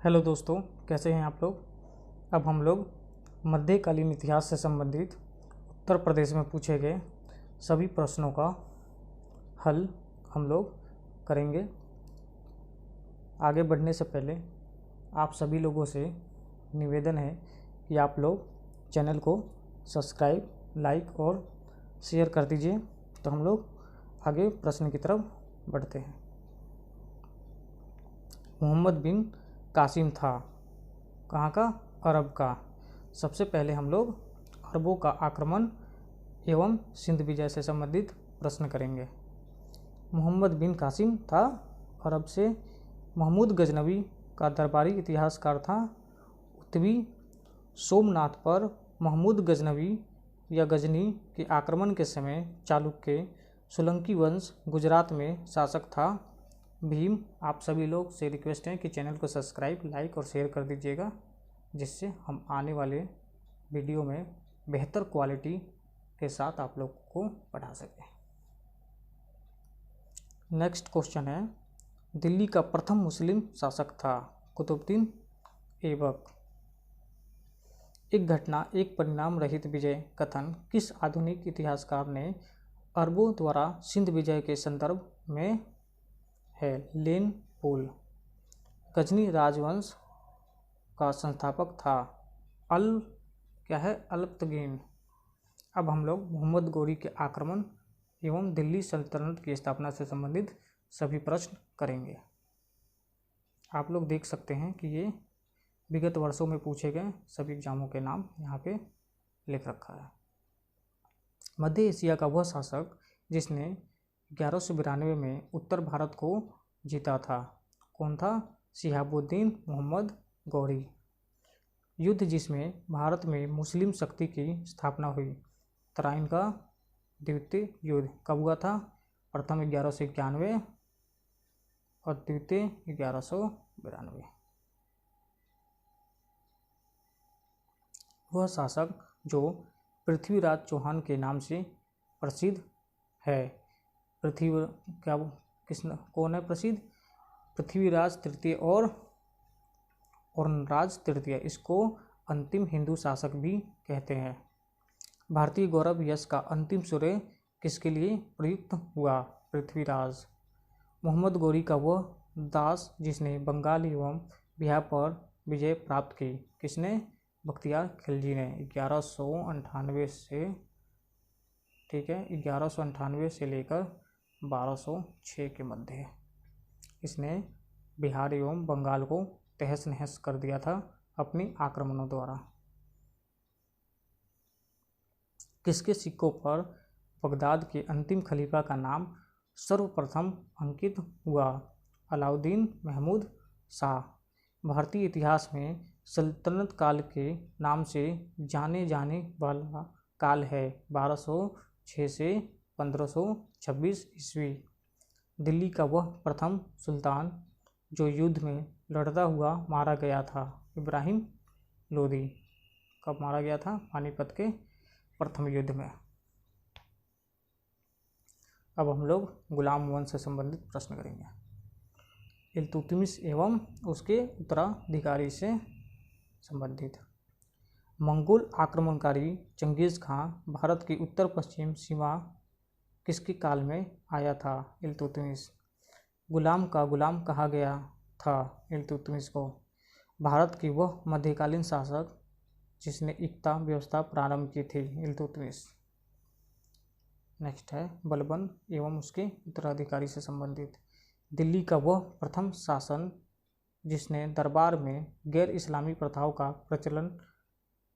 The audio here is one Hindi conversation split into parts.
हेलो दोस्तों, कैसे हैं आप लोग। अब हम लोग मध्यकालीन इतिहास से संबंधित उत्तर प्रदेश में पूछे गए सभी प्रश्नों का हल हम लोग करेंगे। आगे बढ़ने से पहले आप सभी लोगों से निवेदन है कि आप लोग चैनल को सब्सक्राइब, लाइक और शेयर कर दीजिए, तो हम लोग आगे प्रश्न की तरफ बढ़ते हैं। मोहम्मद बिन कासिम था कहाँ का? अरब का। सबसे पहले हम लोग अरबों का आक्रमण एवं सिंध विजय से संबंधित प्रश्न करेंगे। मोहम्मद बिन कासिम था अरब से। महमूद गजनवी का दरबारी इतिहासकार था। उत्तरी सोमनाथ पर महमूद गजनवी या गजनी के आक्रमण के समय चालुक्य सोलंकी वंश गुजरात में शासक था। भीम, आप सभी लोग से रिक्वेस्ट है कि चैनल को सब्सक्राइब, लाइक और शेयर कर दीजिएगा, जिससे हम आने वाले वीडियो में बेहतर क्वालिटी के साथ आप लोग को पढ़ा सकें। नेक्स्ट क्वेश्चन है, दिल्ली का प्रथम मुस्लिम शासक था? कुतुबुद्दीन ऐबक। एक घटना एक परिणाम रहित विजय कथन किस आधुनिक इतिहासकार ने अरबों द्वारा सिंध विजय के संदर्भ में है? लेन पोल। गजनी राजवंश का संस्थापक था अल्पतगीन। अब हम लोग मोहम्मद गौरी के आक्रमण एवं दिल्ली सल्तनत की स्थापना से संबंधित सभी प्रश्न करेंगे। आप लोग देख सकते हैं कि ये विगत वर्षों में पूछे गए सभी एग्जामों के नाम यहाँ पे लिख रखा है। मध्य एशिया का वह शासक जिसने 1192 में उत्तर भारत को जीता था, कौन था? शिहाबुद्दीन मोहम्मद गौरी। युद्ध जिसमें भारत में मुस्लिम शक्ति की स्थापना हुई, तराइन का द्वितीय युद्ध कब हुआ था? प्रथम 1191 और द्वितीय 1192। वह शासक जो पृथ्वीराज चौहान के नाम से प्रसिद्ध है। कौन है प्रसिद्ध? पृथ्वीराज तृतीय और राज तृतीय, इसको अंतिम हिंदू शासक भी कहते हैं। भारतीय गौरव यश का अंतिम सूर्य किसके लिए प्रयुक्त हुआ? पृथ्वीराज। मोहम्मद गौरी का वह दास जिसने बंगाल एवं बिहार पर विजय प्राप्त की, किसने? बख्तियार खिलजी ने। 1198 से 1198 से लेकर 1206 के मध्य इसने बिहार एवं बंगाल को तहस नहस कर दिया था अपनी आक्रमणों द्वारा। किसके सिक्कों पर बगदाद के अंतिम खलीफा का नाम सर्वप्रथम अंकित हुआ? अलाउद्दीन महमूद शाह। भारतीय इतिहास में सल्तनत काल के नाम से जाने जाने वाला काल है 1206 से 1526 ईस्वी। दिल्ली का वह प्रथम सुल्तान जो युद्ध में लड़ता हुआ मारा गया था, इब्राहिम लोदी। कब मारा गया था? पानीपत के प्रथम युद्ध में। अब हम लोग गुलाम वंश से संबंधित प्रश्न करेंगे। इल्तुतमिश एवं उसके उत्तराधिकारी से संबंधित। मंगोल आक्रमणकारी चंगेज खां भारत की उत्तर पश्चिम सीमा किसके काल में आया था? इल्तुतमिश। गुलाम का गुलाम कहा गया था इल्तुतमिश को। भारत की वह मध्यकालीन शासक जिसने इक्ता व्यवस्था प्रारंभ की थी, इल्तुतमिश। नेक्स्ट है बलबन एवं उसके उत्तराधिकारी से संबंधित। दिल्ली का वह प्रथम शासन जिसने दरबार में गैर इस्लामी प्रथाओं का प्रचलन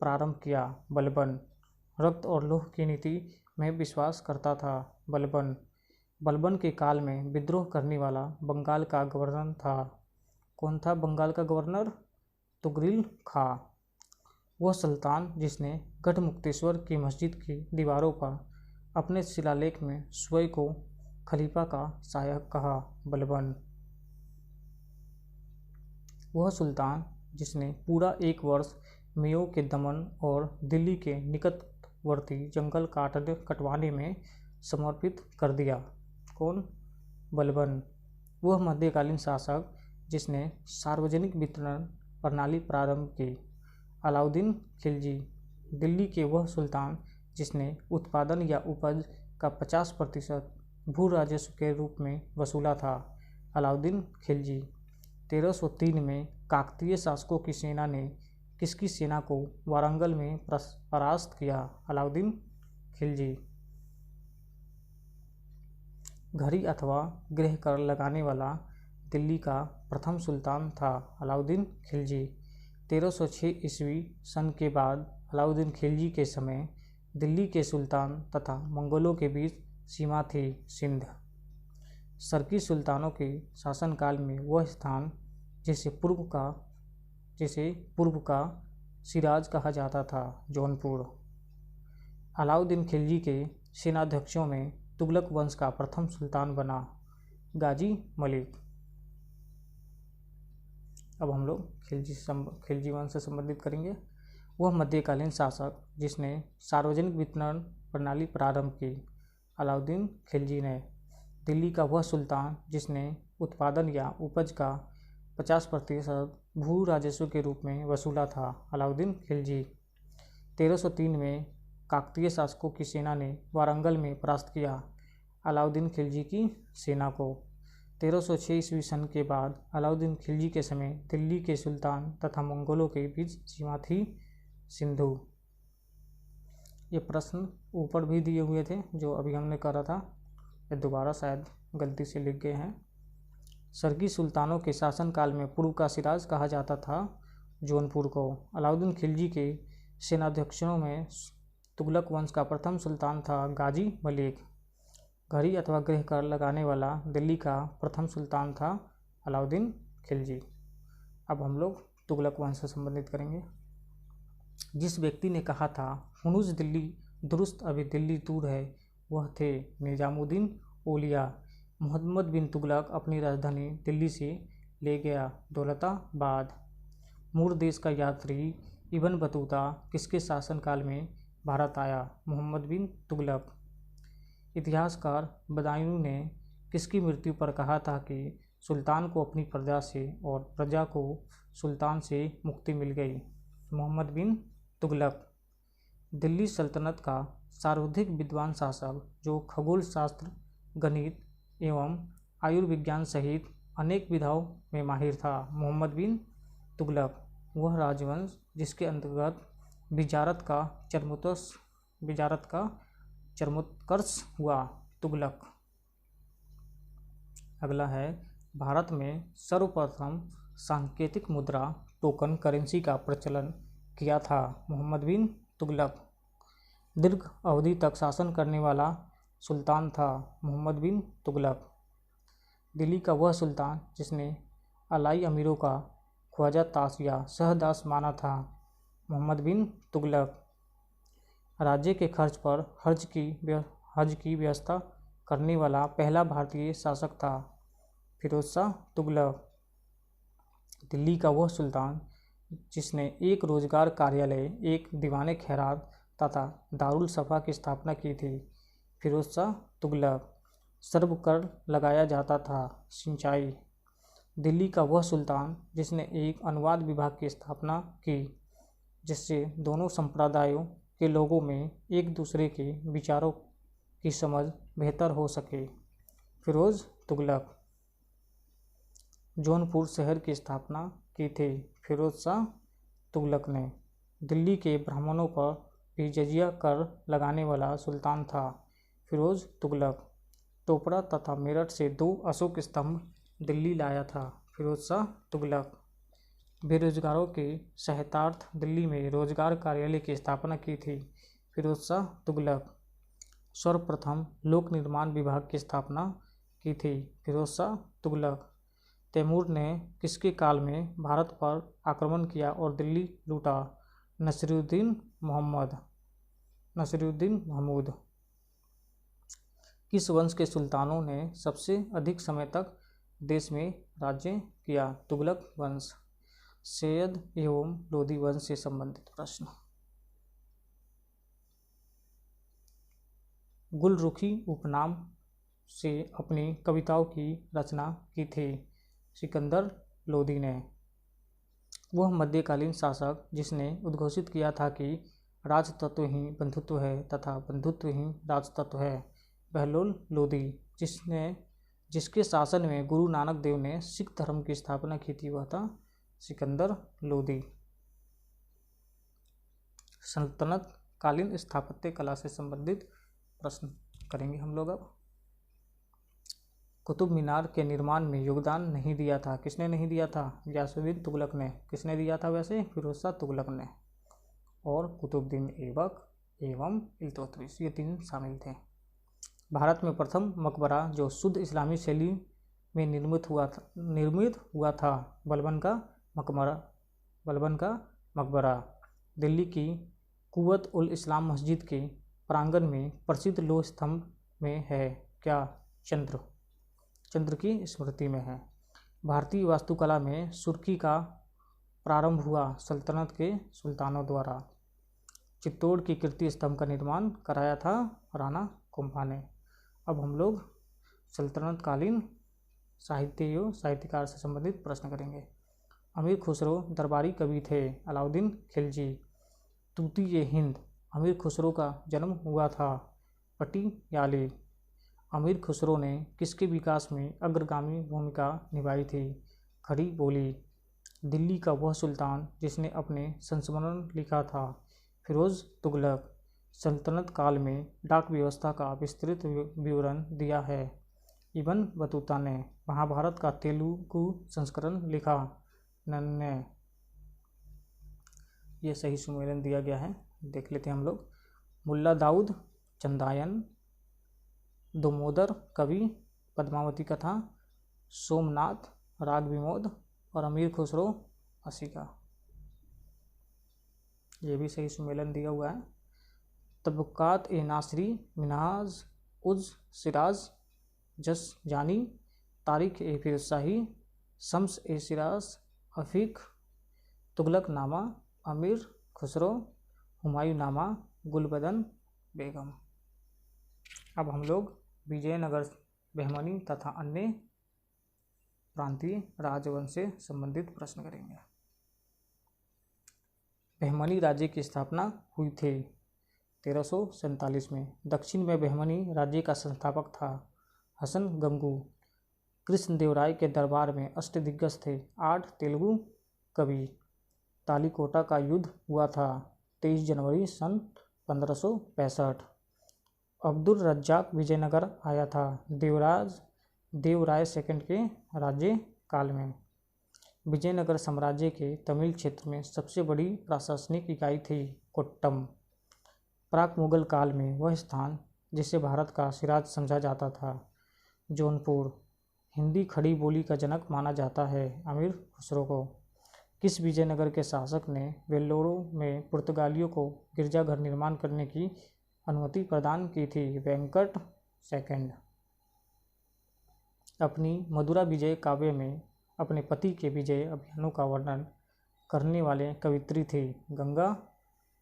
प्रारंभ किया, बलबन। रक्त और लोह की नीति में विश्वास करता था, बलबन। बलबन के काल में विद्रोह करने वाला बंगाल का गवर्नर था, कौन था बंगाल का गवर्नर? तुगरिल खां। वह सुल्तान जिसने गढ़मुक्तेश्वर की मस्जिद की दीवारों पर अपने शिलालेख में स्वयं को खलीफा का सहायक कहा, बलबन। वह सुल्तान जिसने पूरा 1 वर्ष मेयों के दमन और दिल्ली के निकटवर्ती जंगल कटवाने में समर्पित कर दिया, कौन? बलबन। वह मध्यकालीन शासक जिसने सार्वजनिक वितरण प्रणाली प्रारंभ की। अलाउद्दीन खिलजी दिल्ली के वह सुल्तान जिसने उत्पादन या उपज का 50% भू राजस्व के रूप में वसूला था। अलाउद्दीन खिलजी 1303 में काकतीय शासकों की सेना ने किसकी सेना को वारंगल में परास्त किया। अलाउद्दीन खिलजी घड़ी अथवा गृह कर लगाने वाला दिल्ली का प्रथम सुल्तान था। अलाउद्दीन खिलजी 1306 ईस्वी सन के बाद अलाउद्दीन खिलजी के समय दिल्ली के सुल्तान तथा मंगोलों के बीच सीमा थी सिंध। सरकी सुल्तानों के शासनकाल में वह स्थान जिसे पूर्व का सिराज कहा जाता था, जौनपुर। अलाउद्दीन खिलजी के सेनाध्यक्षों में तुगलक वंश का प्रथम सुल्तान बना गाजी मलिक। अब हम लोग खिलजी वंश से संबंधित करेंगे। वह मध्यकालीन शासक जिसने सार्वजनिक वितरण प्रणाली प्रारंभ की। अलाउद्दीन खिलजी ने दिल्ली का वह सुल्तान जिसने उत्पादन या उपज का 50% भू राजस्व के रूप में वसूला था। अलाउद्दीन खिलजी 1303 में काकतीय शासकों की सेना ने वारंगल में परास्त किया। अलाउद्दीन खिलजी की सेना को 1306 ईस्वी सन के बाद अलाउद्दीन खिलजी के समय दिल्ली के सुल्तान तथा मंगोलों के बीच सीमा थी सिंधु। ये प्रश्न ऊपर भी दिए हुए थे जो अभी हमने करा था, ये दोबारा शायद गलती से लिख गए हैं। सरकी सुल्तानों के शासनकाल में पूर्व का सिराज कहा जाता था जौनपुर को। अलाउद्दीन खिलजी के सेनाध्यक्षों में तुगलक वंश का प्रथम सुल्तान था गाजी मलिक। घड़ी अथवा गृह कर लगाने वाला दिल्ली का प्रथम सुल्तान था अलाउद्दीन खिलजी। अब हम लोग तुगलक वंश से संबंधित करेंगे। जिस व्यक्ति ने कहा था हुनूस दिल्ली दुरुस्त अभी दिल्ली दूर है, वह थे निजामुद्दीन औलिया। मोहम्मद बिन तुगलक अपनी राजधानी दिल्ली से ले गया दौलताबाद। मूर देश का यात्री इब्न बतूता किसके शासनकाल में भारत आया। मोहम्मद बिन तुगलक। इतिहासकार बदायूं ने किसकी मृत्यु पर कहा था कि सुल्तान को अपनी प्रजा से और प्रजा को सुल्तान से मुक्ति मिल गई। मोहम्मद बिन तुगलक। दिल्ली सल्तनत का सर्वाधिक विद्वान शासक जो खगोल शास्त्र, गणित एवं आयुर्विज्ञान सहित अनेक विधाओं में माहिर था। मोहम्मद बिन तुगलक वह राजवंश जिसके अंतर्गत विजारत का चरमोत्कर्ष हुआ। तुगलक। अगला है भारत में सर्वप्रथम सांकेतिक मुद्रा टोकन करेंसी का प्रचलन किया था। मोहम्मद बिन तुगलक। दीर्घ अवधि तक शासन करने वाला सुल्तान था मोहम्मद बिन तुगलक। दिल्ली का वह सुल्तान जिसने अलाई अमीरों का ख्वाजा ताश या शहदास माना था। मोहम्मद बिन तुगलक। राज्य के खर्च पर हज की व्यवस्था करने वाला पहला भारतीय शासक था फिरोज शाह तुगलक। दिल्ली का वह सुल्तान जिसने एक रोजगार कार्यालय, एक दीवाने खैरात तथा दारुल सफा की स्थापना की थी। फिरोज शाह तुगलक। सर्व कर लगाया जाता था सिंचाई। दिल्ली का वह सुल्तान जिसने एक अनुवाद विभाग की स्थापना की जिससे दोनों संप्रदायों के लोगों में एक दूसरे के विचारों की समझ बेहतर हो सके। फिरोज तुगलक। जौनपुर शहर की स्थापना की थी फिरोज शाह तुगलक ने। दिल्ली के ब्राह्मणों पर भी जजिया कर लगाने वाला सुल्तान था फिरोज तुगलक। टोपरा तथा मेरठ से 2 अशोक स्तंभ दिल्ली लाया था फिरोज शाह तुगलक। बेरोजगारों के सहायतार्थ दिल्ली में रोजगार कार्यालय की स्थापना की थी फिरोज शाह तुगलक। सर्वप्रथम लोक निर्माण विभाग की स्थापना की थी फिरोज शाह तुगलक। तैमूर ने किसके काल में भारत पर आक्रमण किया और दिल्ली लूटा। नसीरुद्दीन महमूद। किस वंश के सुल्तानों ने सबसे अधिक समय तक देश में राज्य किया। तुगलक वंश। सैयद एवं लोधी वंश से संबंधित प्रश्न। गुलरुखी उपनाम से अपनी कविताओं की रचना की थी सिकंदर लोधी ने। वह मध्यकालीन शासक जिसने उद्घोषित किया था कि राजतत्व ही बंधुत्व है तथा बंधुत्व ही राजतत्व है। बहलोल लोदी जिसके शासन में गुरु नानक देव ने सिख धर्म की स्थापना की थी, वह था सिकंदर लोदी। सल्तनत कालीन स्थापत्य कला से संबंधित प्रश्न करेंगे हम लोग। अब कुतुब मीनार के निर्माण में योगदान नहीं दिया था, किसने नहीं दिया था? गयासुद्दीन तुगलक ने। किसने दिया था वैसे? फिरोज शाह तुगलक ने। और कुतुबुद्दीन ऐबक एवं इल्तुतमिश, ये तीन शामिल थे। भारत में प्रथम मकबरा जो शुद्ध इस्लामी शैली में निर्मित हुआ था बलबन का मकबरा दिल्ली की कुव्वत उल इस्लाम मस्जिद के प्रांगण में प्रसिद्ध लोह स्तंभ में है। क्या? चंद्र की स्मृति में है। भारतीय वास्तुकला में सुर्खी का प्रारंभ हुआ सल्तनत के सुल्तानों द्वारा। चित्तौड़ की कीर्ति स्तंभ का निर्माण कराया था राणा कुंभा ने। अब हम लोग सल्तनत कालीन साहित्यकार से संबंधित प्रश्न करेंगे। अमीर खुसरो दरबारी कवि थे। अलाउद्दीन खिलजी। तूती हिंद अमीर खुसरो का जन्म हुआ था पटियाले। अमीर खुसरो ने किसके विकास में अग्रगामी भूमिका निभाई थी? खड़ी बोली। दिल्ली का वह सुल्तान जिसने अपने संस्मरण लिखा था? फिरोज तुगलक। सल्तनत काल में डाक व्यवस्था का विस्तृत विवरण दिया है इब्न बतूता ने। महाभारत का तेलुगु संस्करण लिखा ने। ये सही सुमेलन दिया गया है, देख लेते हैं हम लोग। मुल्ला दाऊद चंदायन, दोमोदर कवि, पद्मावती कथा, सोमनाथ राग विमोद और अमीर खुसरो असीका, ये भी सही सुमेलन दिया हुआ है। तबक़ात ए नासरी, मिनहाज उज सिराज जसजानी, तारीख ए फिरशाही, शम्स ए सिराज अफीक, तुगलक नामा, अमीर खुसरो, हुमायूं नामा, गुलबदन बेगम। अब हम लोग विजयनगर, बहमनी तथा अन्य प्रांतीय राजवंश से संबंधित प्रश्न करेंगे। बहमनी राज्य की स्थापना हुई थी 1347 में। दक्षिण में बहमनी राज्य का संस्थापक था हसन गंगू। कृष्णदेवराय के दरबार में अष्टदिग्गज थे 8 तेलुगु कवि। तालीकोटा का युद्ध हुआ था 23 जनवरी सन 1565। अब्दुल रज्जाक विजयनगर आया था देवराय सेकंड के राज्य काल में। विजयनगर साम्राज्य के तमिल क्षेत्र में सबसे बड़ी प्रशासनिक इकाई थी कोट्टम। प्राक मुगल काल में वह स्थान जिसे भारत का सिराज समझा जाता था जौनपुर। हिंदी खड़ी बोली का जनक माना जाता है अमीर खुसरो को। किस विजयनगर के शासक ने वेल्लोरो में पुर्तगालियों को गिरजाघर निर्माण करने की अनुमति प्रदान की थी? वेंकट सेकंड। अपनी मदुरा विजय काव्य में अपने पति के विजय अभियानों का वर्णन करने वाले कवित्री थी गंगा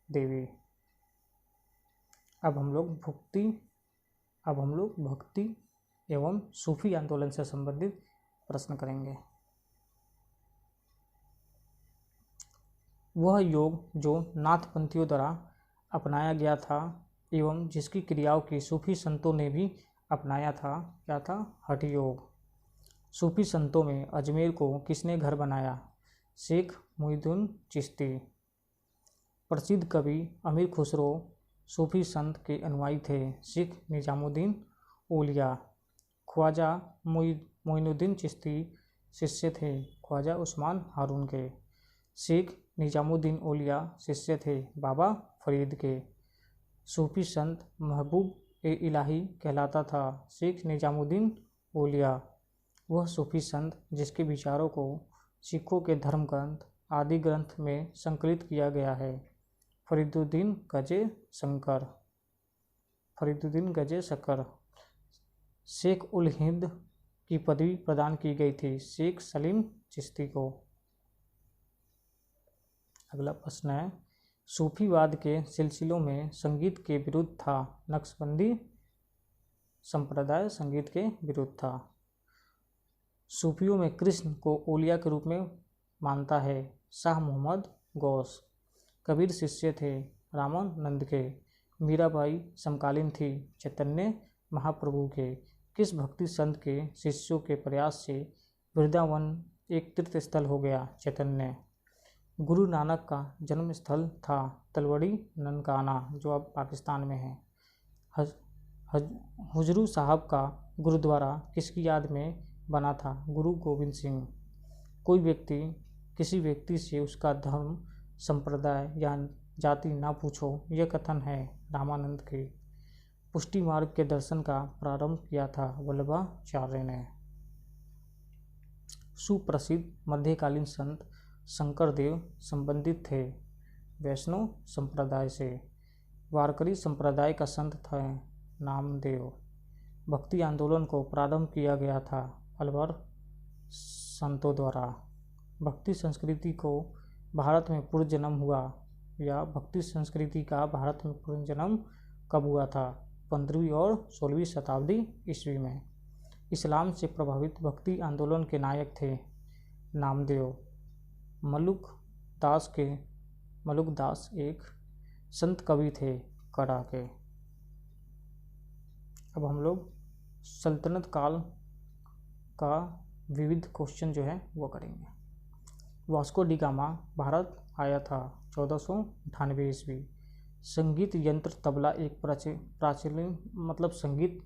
देवी। अब हम लोग भक्ति एवं सूफी आंदोलन से संबंधित प्रश्न करेंगे। वह योग जो नाथपंथियों द्वारा अपनाया गया था एवं जिसकी क्रियाओं की सूफी संतों ने भी अपनाया था, क्या था? हठ योग। सूफी संतों में अजमेर को किसने घर बनाया? शेख मुईनुद्दीन चिश्ती। प्रसिद्ध कवि अमीर खुसरो सूफी संत के अनुयायी थे शेख निजामुद्दीन औलिया। ख्वाजा मुईनुद्दीन चिश्ती शिष्य थे ख्वाजा उस्मान हारून के। शेख निजामुद्दीन औलिया शिष्य थे बाबा फरीद के। सूफी संत महबूब ए इलाही कहलाता था शेख निजामुद्दीन औलिया। वह सूफी संत जिसके विचारों को सिखों के धर्म ग्रंथ आदि ग्रंथ में संकलित किया गया है फरीदुद्दीन गजे शकर। शेख उल हिंद की पदवी प्रदान की गई थी शेख सलीम चिश्ती को। अगला प्रश्न है, सूफीवाद के सिलसिलों में संगीत के विरुद्ध था नक्शबंदी संप्रदाय संगीत के विरुद्ध था। सूफियों में कृष्ण को औलिया के रूप में मानता है शाह मोहम्मद गौस। कबीर शिष्य थे रामानंद के। मीराबाई समकालीन थी चैतन्य महाप्रभु के। किस भक्ति संत के शिष्यों के प्रयास से वृंदावन एक तीर्थ स्थल हो गया? चैतन्य। गुरु नानक का जन्म स्थल था तलवड़ी ननकाना, जो अब पाकिस्तान में है। हुजरू साहब का गुरुद्वारा किसकी याद में बना था? गुरु गोविंद सिंह। कोई व्यक्ति किसी व्यक्ति से उसका धर्म, संप्रदाय या जाति ना पूछो, यह कथन है रामानंद के। पुष्टि मार्ग के दर्शन का प्रारंभ किया था वल्लभाचार्य ने। सुप्रसिद्ध मध्यकालीन संत शंकरदेव संबंधित थे वैष्णव संप्रदाय से। वारकरी संप्रदाय का संत थे नामदेव। भक्ति आंदोलन को प्रारंभ किया गया था अलवर संतों द्वारा। भक्ति संस्कृति को भारत में पुनर्जन्म हुआ, या भक्ति संस्कृति का भारत में पुनर्जन्म कब हुआ था? 15वीं और 16वीं शताब्दी ईस्वी में। इस्लाम से प्रभावित भक्ति आंदोलन के नायक थे नामदेव। मलुक दास एक संत कवि थे कड़ा के। अब हम लोग सल्तनत काल का विविध क्वेश्चन जो है वो करेंगे। वास्को डी गामा भारत आया था 1498 ईस्वी। संगीत यंत्र तबला एक प्राचीन संगीत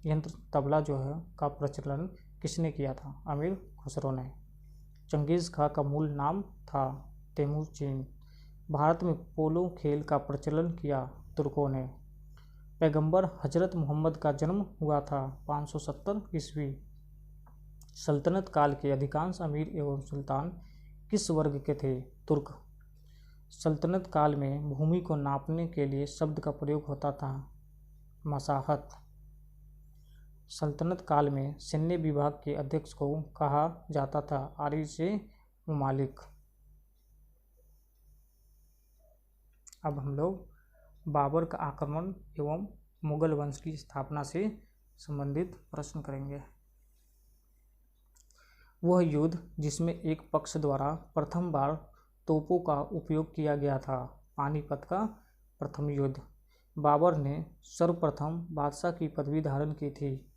यंत्र तबला जो है का प्रचलन किसने किया था? अमीर खुसरो ने। चंगेज़ खां का मूल नाम था तेमुजीन। भारत में पोलो खेल का प्रचलन किया तुर्कों ने। पैगंबर हजरत मोहम्मद का जन्म हुआ था 570 ईस्वी। सल्तनत काल के अधिकांश अमीर एवं सुल्तान किस वर्ग के थे? तुर्क। सल्तनत काल में भूमि को नापने के लिए शब्द का प्रयोग होता था मसाहत। सल्तनत काल में सैन्य विभाग के अध्यक्ष को कहा जाता था आरिश मुमालिक। अब हम लोग बाबर का आक्रमण एवं मुगल वंश की स्थापना से संबंधित प्रश्न करेंगे। वह युद्ध जिसमें एक पक्ष द्वारा प्रथम बार तोपों का उपयोग किया गया था, पानीपत का प्रथम युद्ध। बाबर ने सर्वप्रथम बादशाह की पदवी धारण की थी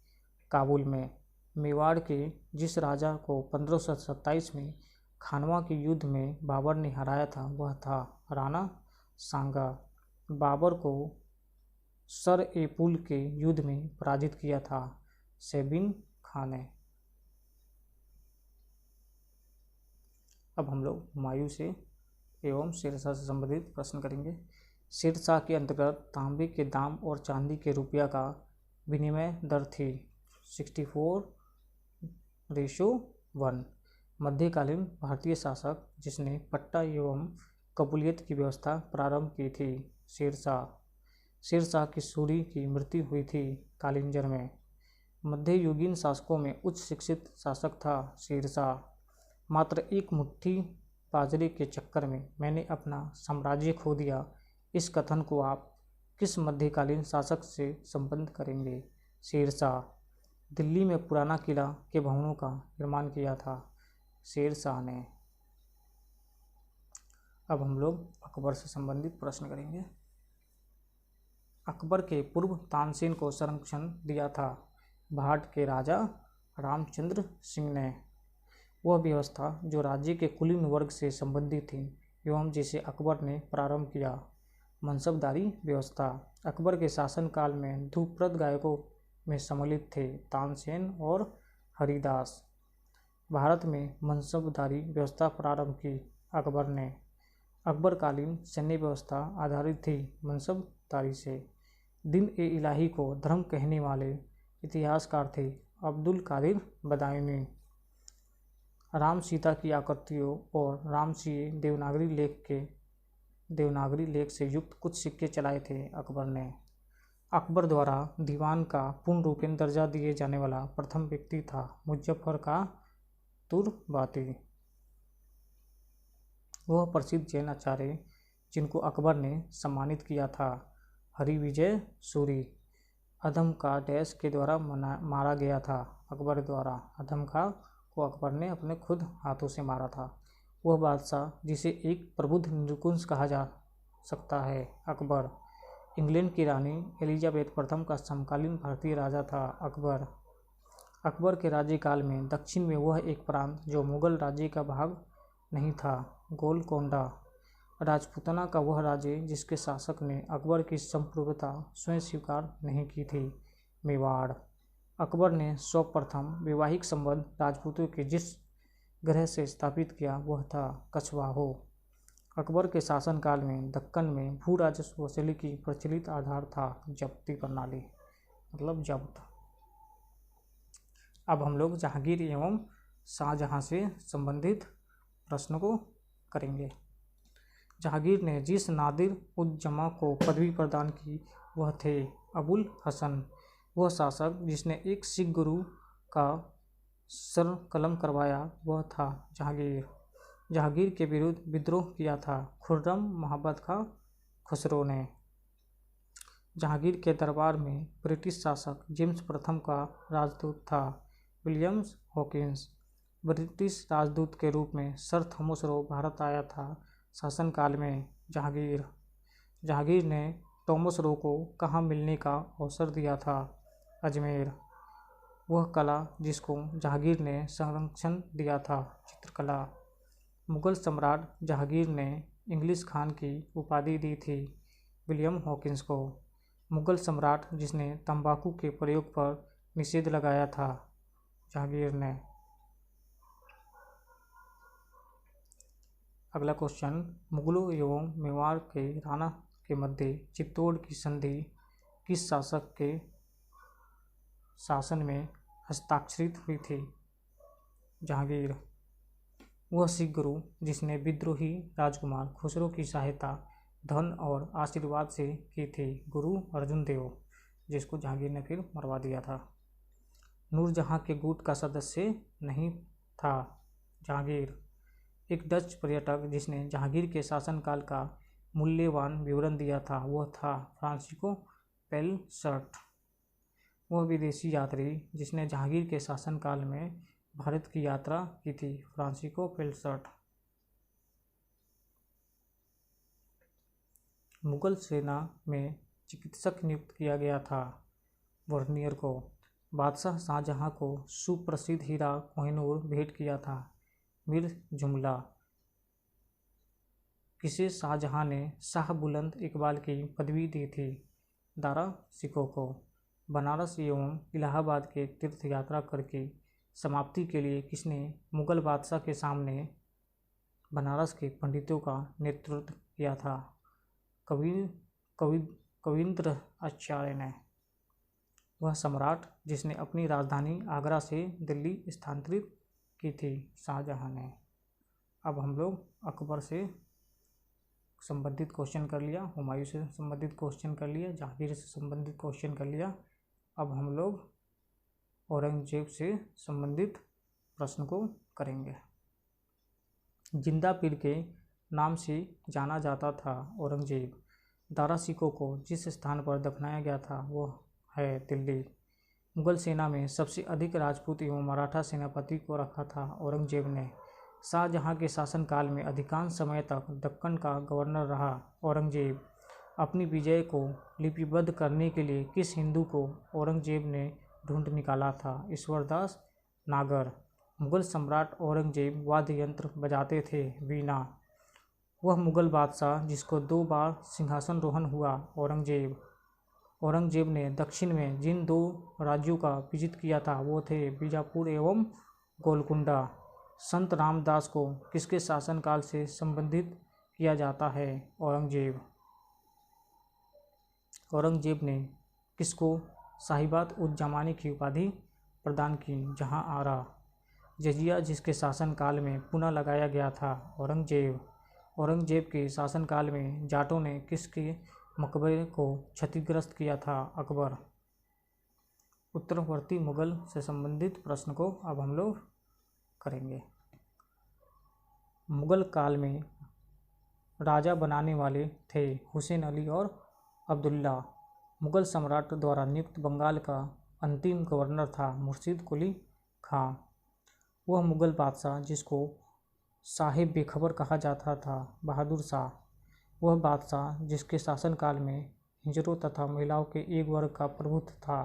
काबुल में। मेवाड़ के जिस राजा को 1527 में खानवा के युद्ध में बाबर ने हराया था वह था राणा सांगा। बाबर को सर ए पुल के युद्ध में पराजित किया था सैबिन खां ने। अब हम लोग हुमायूं से एवं शेरशाह से संबंधित प्रश्न करेंगे। शेरशाह के अंतर्गत तांबे के दाम और चांदी के रुपया का विनिमय दर थी 64:1। मध्यकालीन भारतीय शासक जिसने पट्टा एवं कबूलियत की व्यवस्था प्रारंभ की थी शेरशाह। शेरशाह की सूरी की मृत्यु हुई थी कालिंजर में। मध्ययुगीन शासकों में उच्च शिक्षित शासक था शेरशाह। मात्र एक मुट्ठी बाजरे के चक्कर में मैंने अपना साम्राज्य खो दिया, इस कथन को आप किस मध्यकालीन शासक से संबद्ध करेंगे? शेरशाह। दिल्ली में पुराना किला के भवनों का निर्माण किया था शेरशाह ने। अब हम लोग अकबर से संबंधित प्रश्न करेंगे। अकबर के पूर्व तानसेन को संरक्षण दिया था भाट के राजा रामचंद्र सिंह ने। वह व्यवस्था जो राज्य के कुलीन वर्ग से संबंधित थी एवं जिसे अकबर ने प्रारंभ किया, मनसबदारी व्यवस्था। अकबर के शासनकाल में ध्रुपद गायकों में सम्मिलित थे तानसेन और हरिदास। भारत में मनसबदारी व्यवस्था प्रारंभ की अकबर ने। अकबरकालीन सैन्य व्यवस्था आधारित थी मनसबदारी से। दिन ए इलाही को धर्म कहने वाले इतिहासकार थे अब्दुल कादिर बदायूनी। राम सीता की आकृतियों और रामसीय देवनागरी लेख से युक्त कुछ सिक्के चलाए थे अकबर ने। अकबर द्वारा दीवान का पूर्ण रूपेण दर्जा दिए जाने वाला प्रथम व्यक्ति था मुजफ्फर का तुर्बाती। वह प्रसिद्ध जैन आचार्य जिनको अकबर ने सम्मानित किया था हरिविजय सूरी। अधम का डैश के द्वारा मारा गया था अकबर द्वारा। अधम का को अकबर ने अपने खुद हाथों से मारा था। वह बादशाह जिसे एक प्रबुद्ध निरंकुश कहा जा सकता है। अकबर इंग्लैंड की रानी एलिजाबेथ प्रथम का समकालीन भारतीय राजा था। अकबर के राज्यकाल में दक्षिण में वह एक प्रांत जो मुगल राज्य का भाग नहीं था, गोलकोंडा राजपूताना का वह राज्य जिसके शासक ने अकबर की संप्रभुता स्वयं स्वीकार नहीं की थी, मेवाड़। अकबर ने सर्वप्रथम वैवाहिक संबंध राजपूतों के जिस ग्रह से स्थापित किया वह था कछवाहो। अकबर के शासनकाल में दक्कन में भू राजस्व वसूली की प्रचलित आधार था जब्ती प्रणाली, मतलब जब्त। अब हम लोग जहांगीर एवं शाहजहां से संबंधित प्रश्न को करेंगे। जहांगीर ने जिस नादिर उज जमा को पदवी प्रदान की वह थे अबुल हसन। वह शासक जिसने एक सिख गुरु का सर कलम करवाया वह था जहांगीर। जहांगीर के विरुद्ध विद्रोह किया था खुर्रम मोहम्मद खां खुसरो ने। जहांगीर के दरबार में ब्रिटिश शासक जेम्स प्रथम का राजदूत था विलियम हॉकिंस। ब्रिटिश राजदूत के रूप में सर थॉमस रो भारत आया था शासनकाल में जहांगीर ने थॉमस रो को कहाँ मिलने का अवसर दिया था, अजमेर। वह कला जिसको जहांगीर ने संरक्षण दिया था, चित्रकला। मुगल सम्राट जहांगीर ने इंग्लिश खान की उपाधि दी थी विलियम हॉकिंस को। मुगल सम्राट जिसने तंबाकू के प्रयोग पर निषेध लगाया था, जहांगीर ने। अगला क्वेश्चन, मुगलों एवं मेवाड़ के राणा के मध्य चित्तौड़ की संधि किस शासक के शासन में हस्ताक्षरित हुई थी, जहांगीर। वह सिख गुरु जिसने विद्रोही राजकुमार खुसरो की सहायता धन और आशीर्वाद से की थी, गुरु अर्जुन देव, जिसको जहांगीर ने फिर मरवा दिया था। नूरजहां के गुट का सदस्य नहीं था, जहांगीर। एक डच पर्यटक जिसने जहांगीर के शासनकाल का मूल्यवान विवरण दिया था वह था फ्रांसिस्को पेलसर्ट। वह विदेशी यात्री जिसने जहांगीर के शासनकाल में भारत की यात्रा की थी, फ्रांसिस्को पेलसर्ट। मुगल सेना में चिकित्सक नियुक्त किया गया था, वर्नियर को। बादशाह शाहजहां को सुप्रसिद्ध हीरा कोहिनूर भेंट किया था, मीर जुमला। किसे शाहजहां ने शाह बुलंद इकबाल की पदवी दी थी, दारा सिकों को। बनारस एवं इलाहाबाद के तीर्थ यात्रा करके समाप्ति के लिए किसने मुगल बादशाह के सामने बनारस के पंडितों का नेतृत्व किया था, कविंद्र आचार्य ने। वह सम्राट जिसने अपनी राजधानी आगरा से दिल्ली स्थानांतरित की थी, शाहजहां ने। अब हम लोग अकबर से संबंधित क्वेश्चन कर लिया, हुमायूं से संबंधित क्वेश्चन कर लिया, जहांगीर से संबंधित क्वेश्चन कर लिया। अब हम लोग औरंगजेब से संबंधित प्रश्न को करेंगे। जिंदा पीर के नाम से जाना जाता था औरंगजेब। दारा सिकों को जिस स्थान पर दफनाया गया था वह है दिल्ली। मुगल सेना में सबसे अधिक राजपूत एवं मराठा सेनापति को रखा था औरंगजेब ने। शाहजहां के शासनकाल में अधिकांश समय तक दक्कन का गवर्नर रहा औरंगजेब। अपनी विजय को लिपिबद्ध करने के लिए किस हिंदू को औरंगजेब ने ढूंढ निकाला था, ईश्वरदास नागर। मुगल सम्राट औरंगजेब वाद्य यंत्र बजाते थे, वीणा। वह मुगल बादशाह जिसको 2 बार सिंहासनरोहण हुआ, औरंगजेब ने दक्षिण में जिन 2 राज्यों का विजित किया था वो थे बीजापुर एवं गोलकुंडा। संत रामदास को किसके शासनकाल से संबंधित किया जाता है, औरंगजेब ने किसको साहिबात उज जमानी की उपाधि प्रदान की, जहां आरा। जजिया जिसके शासनकाल में पुनः लगाया गया था, औरंगजेब के शासनकाल में जाटों ने किसके मकबरे को क्षतिग्रस्त किया था, अकबर। उत्तरवर्ती मुगल से संबंधित प्रश्न को अब हम लोग करेंगे। मुगल काल में राजा बनाने वाले थे हुसैन अली और अब्दुल्ला। मुगल सम्राट द्वारा नियुक्त बंगाल का अंतिम गवर्नर था मुर्शिद कुली खां। वह मुगल बादशाह जिसको साहिब बेखबर कहा जाता था। बहादुर शाह वह बादशाह जिसके शासनकाल में हिजड़ों तथा महिलाओं के एक वर्ग का प्रभुत्व था।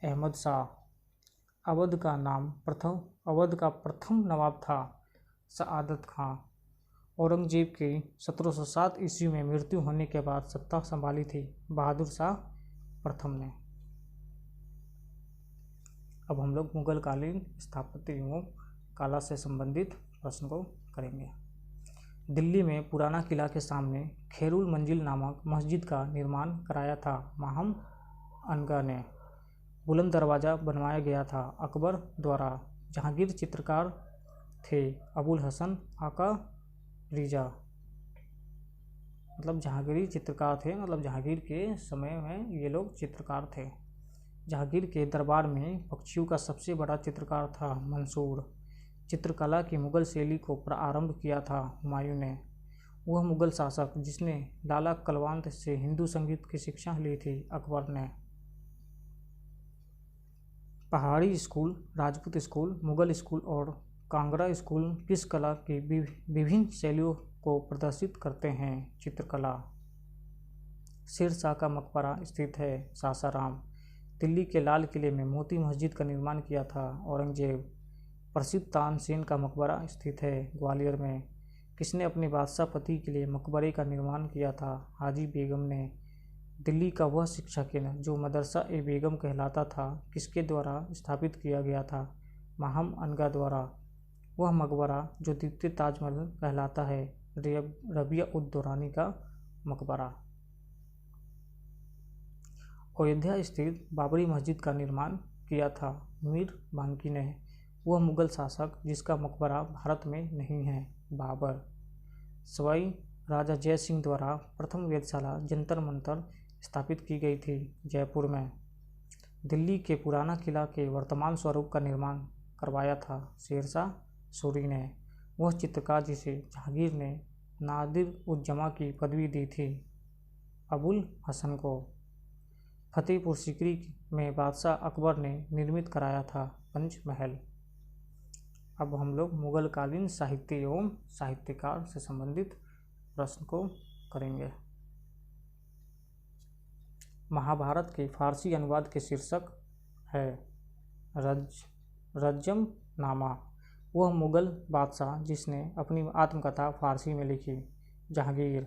अहमद शाह अवध का प्रथम नवाब था। सआदत खां औरंगजेब की 1707 ईस्वी में मृत्यु होने के बाद सत्ता संभाली थी बहादुर शाह प्रथम ने। अब हम लोग मुगल कालीन स्थापत्य एवं कला से संबंधित प्रश्न को करेंगे। दिल्ली में पुराना किला के सामने खैरुल मंजिल नामक मस्जिद का निर्माण कराया था माहम अनगा ने। बुलंद दरवाज़ा बनवाया गया था अकबर द्वारा। जहांगीर चित्रकार थे अबुल हसन आका रिजा, मतलब जहांगीरी चित्रकार थे, मतलब जहांगीर के समय में ये लोग चित्रकार थे। जहांगीर के दरबार में पक्षियों का सबसे बड़ा चित्रकार था मंसूर। चित्रकला की मुगल शैली को प्रारंभ किया था हुमायूं ने। वह मुगल शासक जिसने लाला कलवांत से हिंदू संगीत की शिक्षा ली थी अकबर ने। पहाड़ी school, Rajput school, Mughal school और कांगड़ा स्कूल किस कला की विभिन्न शैलियों को प्रदर्शित करते हैं? चित्रकला। शेरशाह का मकबरा स्थित है सासाराम। दिल्ली के लाल किले में मोती मस्जिद का निर्माण किया था औरंगजेब। प्रसिद्ध तानसेन का मकबरा स्थित है ग्वालियर में। किसने अपने बादशाह पति के लिए मकबरे का निर्माण किया था? हाजी बेगम ने। दिल्ली का वह शिक्षा केंद्र जो मदरसा ए बेगम कहलाता था किसके द्वारा स्थापित किया गया था? माहम अनगा द्वारा। वह मकबरा जो द्वितीय ताजमहल कहलाता है रबिया उद दौरानी का मकबरा। अयोध्या स्थित बाबरी मस्जिद का निर्माण किया था मीर बांकी ने। वह मुगल शासक जिसका मकबरा भारत में नहीं है? बाबर। सवाई राजा जय सिंह द्वारा प्रथम वेधशाला जंतर मंतर स्थापित की गई थी जयपुर में। दिल्ली के पुराना किला के वर्तमान स्वरूप का निर्माण करवाया था शेरशाह सूरी ने। वह चित्रकार जिसे जहांगीर ने नादिर उज जमा की पदवी दी थी अबुल हसन को। फतेहपुर सीकरी में बादशाह अकबर ने निर्मित कराया था पंचमहल। अब हम लोग मुगल कालीन साहित्य एवं साहित्यकार से संबंधित प्रश्न को करेंगे। महाभारत के फारसी अनुवाद के शीर्षक है रज्जम नामा। वह मुगल बादशाह जिसने अपनी आत्मकथा फारसी में लिखी? जहांगीर।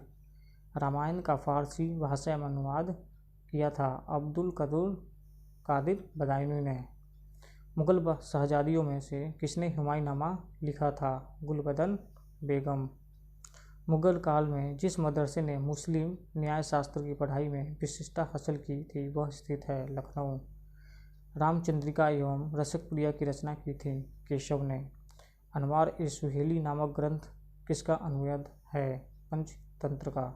रामायण का फारसी भाषा में अनुवाद किया था अब्दुल कादिर बदायूनी ने। मुगल शहजादियों में से किसने हुमायूंनामा लिखा था? गुलबदन बेगम। मुगल काल में जिस मदरसे ने मुस्लिम न्यायशास्त्र की पढ़ाई में विशिष्टता हासिल की थी वह स्थित है लखनऊ। रामचंद्रिका एवं रसकप्रिया की रचना की थी केशव ने। अनवार-ए-सुहेली नामक ग्रंथ किसका अनुवाद है? पंचतंत्र का।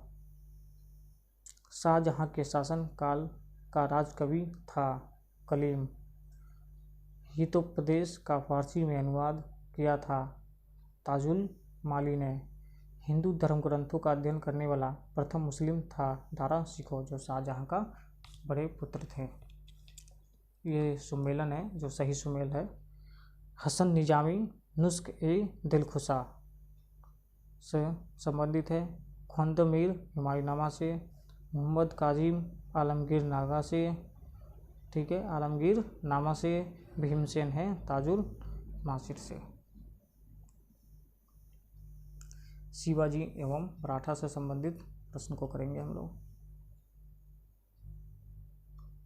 शाहजहां के शासन काल का राजकवि था कलीम। हितोपदेश का फारसी में अनुवाद किया था ताजुल माली ने। हिंदू धर्म ग्रंथों का अध्ययन करने वाला प्रथम मुस्लिम था दारा शिकोह जो शाहजहां का बड़े पुत्र थे। ये सुमेलन है जो सही सुमेल है। हसन निजामी नुस्ख-ए-दिलखुशा से संबंधित है। ख्वांद मीर हुमायूंनामा से। मोहम्मद काजिम आलमगीर नागा से, ठीक है, आलमगीर नामा से। भीमसेन है ताजुल मासिर से। शिवाजी एवं मराठा से संबंधित प्रश्न को करेंगे हम लोग।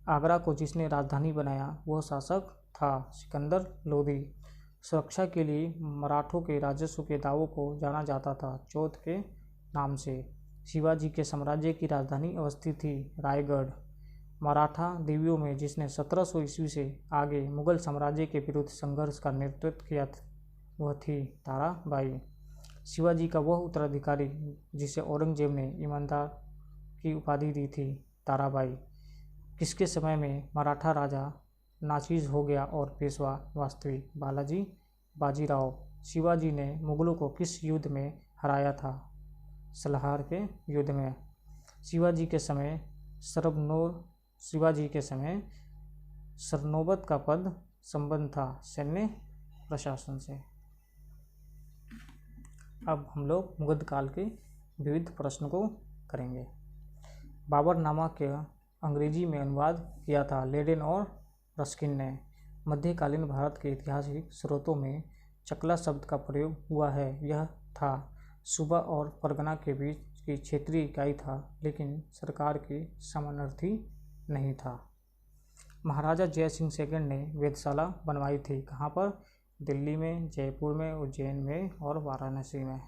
आगरा को जिसने राजधानी बनाया वह शासक था सिकंदर लोदी। सुरक्षा के लिए मराठों के राजस्व के दावों को जाना जाता था चौथ के नाम से। शिवाजी के साम्राज्य की राजधानी अवस्थित थी रायगढ़। मराठा देवियों में जिसने 1700 ईस्वी से आगे मुगल साम्राज्य के विरुद्ध संघर्ष का नेतृत्व किया वह थी ताराबाई। शिवाजी का वह उत्तराधिकारी जिसे औरंगजेब ने ईमानदार की उपाधि दी थी ताराबाई। किसके समय में मराठा राजा नाचीज हो गया और पेशवा वास्तविक? बालाजी बाजीराव। शिवाजी ने मुगलों को किस युद्ध में हराया था? सलाहर के युद्ध में। शिवाजी के समय सरनोबत का पद संबंध था सैन्य प्रशासन से। अब हम लोग मुगल काल के विविध प्रश्न को करेंगे। बाबरनामा के अंग्रेजी में अनुवाद किया था लेडेन और रस्किन ने। मध्यकालीन भारत के ऐतिहासिक स्रोतों में चकला शब्द का प्रयोग हुआ है। यह था सूबा और परगना के बीच की क्षेत्रीय इकाई था, लेकिन सरकार के समानार्थी नहीं था। महाराजा जय सिंह सेकंड ने वेधशाला बनवाई थी। कहाँ पर? दिल्ली में, जयपुर में, उज्जैन में और वाराणसी में।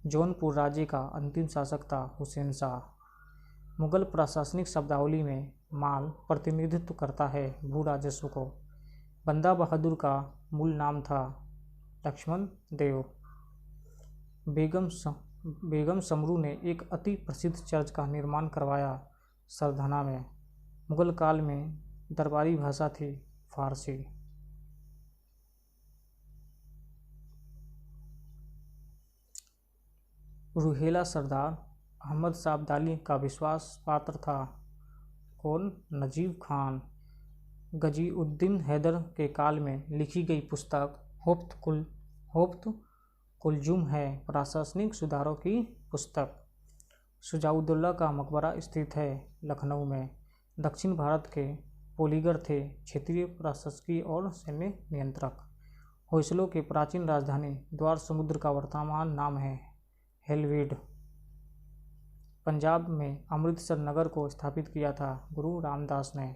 जौनपुर राज्य का अंतिम शासक था हुसैन शाह। मुगल प्रशासनिक शब्दावली में माल प्रतिनिधित्व करता है भू राजस्व को। बंदा बहादुर का मूल नाम था लक्ष्मण देव। बेगम समरू ने एक अति प्रसिद्ध चर्च का निर्माण करवाया सरधना में। मुगल काल में दरबारी भाषा थी फारसी। रूहेला सरदार अहमद शाह अब्दाली का विश्वास पात्र था। कौन? नजीब खान। गजीउद्दीन हैदर के काल में लिखी गई पुस्तक होफ्त कुलजुम है प्रशासनिक सुधारों की पुस्तक। शुजाउद्दौला का मकबरा स्थित है लखनऊ में। दक्षिण भारत के पोलीगर थे क्षेत्रीय प्रशासकीय और सैन्य नियंत्रक। होयसलों के प्राचीन राजधानी द्वार समुद्र का वर्तमान नाम है हेलवीड। पंजाब में अमृतसर नगर को स्थापित किया था गुरु रामदास ने।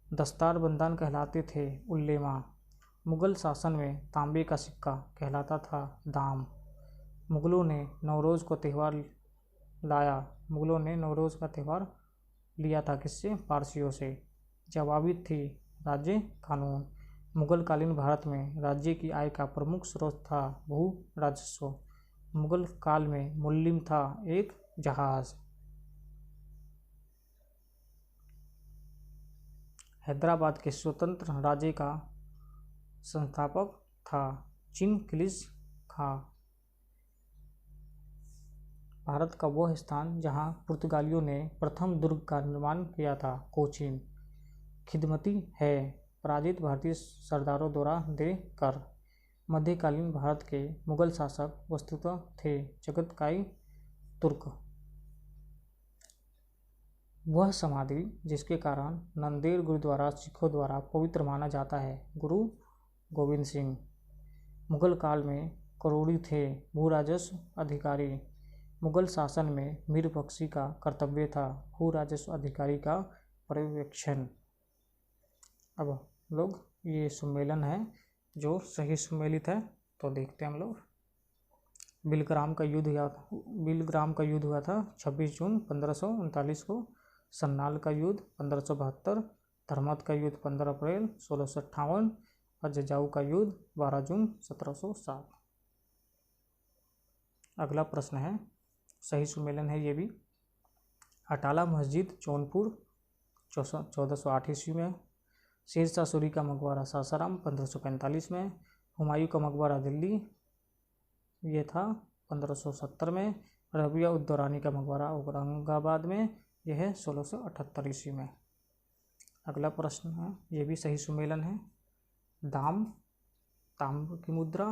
दस्तार बंदन कहलाते थे उल्लेमा। मुगल शासन में तांबे का सिक्का कहलाता था दाम। मुगलों ने नवरोज़ को त्यौहार लाया। मुगलों ने नवरोज़ का त्यौहार लिया था किससे? पारसियों से। जवाबी थी राज्य कानून। मुगल कालीन भारत में राज्य की आय का प्रमुख स्रोत था भू राजस्व। मुगल काल में मुल्लिम था एक जहाज। हैदराबाद के स्वतंत्र राज्य का संस्थापक था चिंग्स खां। भारत का वह स्थान जहां पुर्तगालियों ने प्रथम दुर्ग का निर्माण किया था कोचीन। खिदमती है पराजित भारतीय सरदारों द्वारा दे कर। मध्यकालीन भारत के मुगल शासक वस्तुतः थे चगताई तुर्क। वह समाधि जिसके कारण नंदेड़ गुरुद्वारा सिखों द्वारा पवित्र माना जाता है गुरु गोविंद सिंह। मुगल काल में करोड़ी थे भू राजस्व अधिकारी। मुगल शासन में मीर बख्शी का कर्तव्य था भू राजस्व अधिकारी का पर्यवेक्षण। अब लोग ये सम्मेलन है जो सही सम्मिलित है, तो देखते हैं हम लोग। बिलग्राम का युद्ध हुआ था 26 जून 1539 को। सन्नाल का युद्ध 1572, धर्मत का युद्ध 15 अप्रैल 1658 और जजाऊ का युद्ध 12 जून 1707। अगला प्रश्न है, सही सम्मेलन है ये भी। अटाला मस्जिद जौनपुर 1408 ईस्वी में। शेरशाह सूरी का मकबरा सासाराम 1545 में। हुमायूं का मकबरा दिल्ली ये था 1570 में। रबिया उद्दौरानी का मकबरा औरंगाबाद में, यह है 1678 ईस्वी में। अगला प्रश्न है, ये भी सही सम्मेलन है। दाम ताम्र की मुद्रा।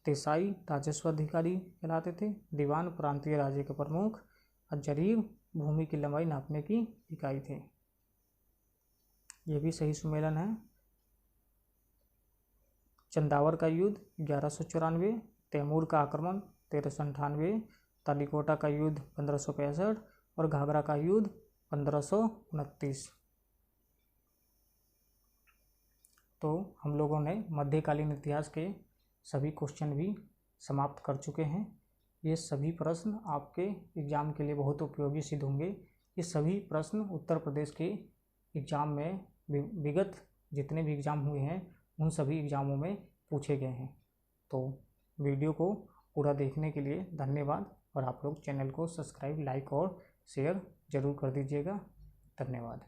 देसाई राजस्व अधिकारी कहलाते थे। दीवान प्रांतीय राज्य के प्रमुख। और जरीब भूमि की लंबाई नापने की इकाई थे। ये भी सही सम्मेलन है। चंदावर का युद्ध 1194, तैमूर का आक्रमण 1398, तालीकोटा का युद्ध 1565 और घाघरा का युद्ध 1529। तो हम लोगों ने मध्यकालीन इतिहास के सभी क्वेश्चन भी समाप्त कर चुके हैं। ये सभी प्रश्न आपके एग्ज़ाम के लिए बहुत उपयोगी सिद्ध होंगे। ये सभी प्रश्न उत्तर प्रदेश के एग्ज़ाम में विगत जितने भी एग्ज़ाम हुए हैं उन सभी एग्ज़ामों में पूछे गए हैं। तो वीडियो को पूरा देखने के लिए धन्यवाद और आप लोग चैनल को सब्सक्राइब, लाइक और शेयर ज़रूर कर दीजिएगा। धन्यवाद।